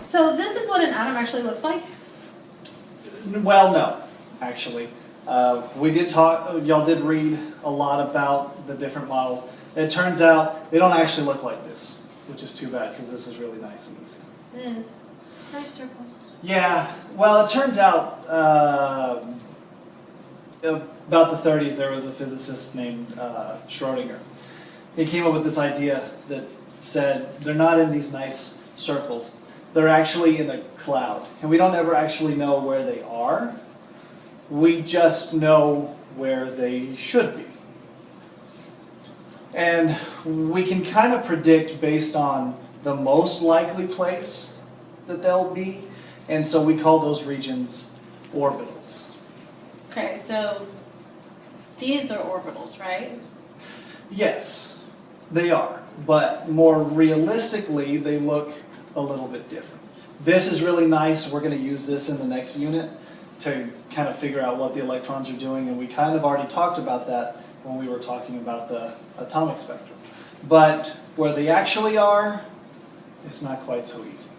So this is what an atom actually looks like? Well, no, actually. We did talk, y'all did read a lot about the different models. It turns out they don't actually look like this, which is too bad because this is really nice and easy. It is. Nice circles. Yeah, well, it turns out about the 30s there was a physicist named Schrodinger. He came up with this idea that said they're not in these nice circles. They're actually in a cloud, and we don't ever actually know where they are. We just know where they should be. And we can kind of predict based on the most likely place that they'll be, and so we call those regions orbitals. Okay, so these are orbitals, right? Yes, they are, but more realistically, they look a little bit different. This is really nice. We're going to use this in the next unit to kind of figure out what the electrons are doing, and we kind of already talked about that when we were talking about the atomic spectrum. But where they actually are, it's not quite so easy.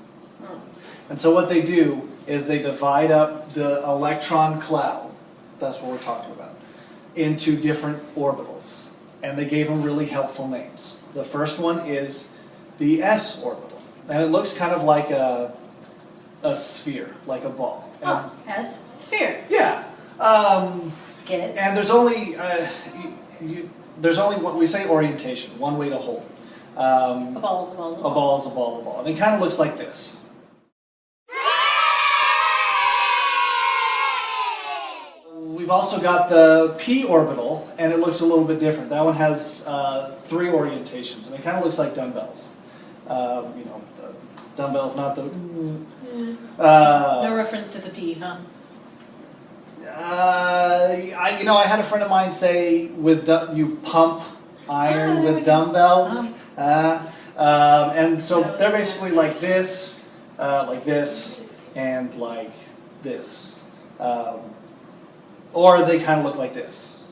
And so what they do is they divide up the electron cloud, that's what we're talking about, into different orbitals. And they gave them really helpful names. The first one is the S orbital. And it looks kind of like a sphere, like a ball. Oh, S sphere. Yeah. Get it? And there's only, what we say orientation, one way to hold. A ball is a ball is a ball. A ball is a ball is a ball. And it kind of looks like this. We've also got the P orbital, and it looks a little bit different. That one has 3 orientations, and it kind of looks like dumbbells. The dumbbells, not the... No reference to the P, huh? I had a friend of mine say you pump iron with dumbbells. And so they're basically like this, and like this. Or they kind of look like this.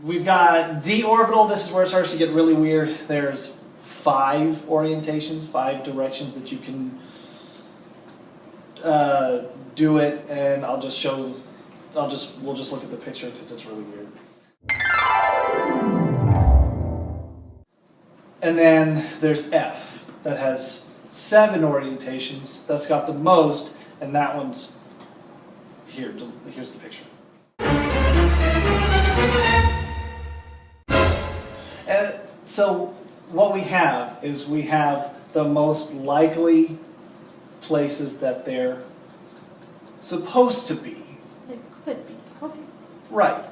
We've got d orbital. This is where it starts to get really weird. There's 5 orientations, 5 directions that you can do it, and we'll just look at the picture because it's really weird. And then there's F that has 7 orientations. That's got the most, and that one's here. Here's the picture. And so what we have is we have the most likely places that they're supposed to be. It could be. Okay. Right.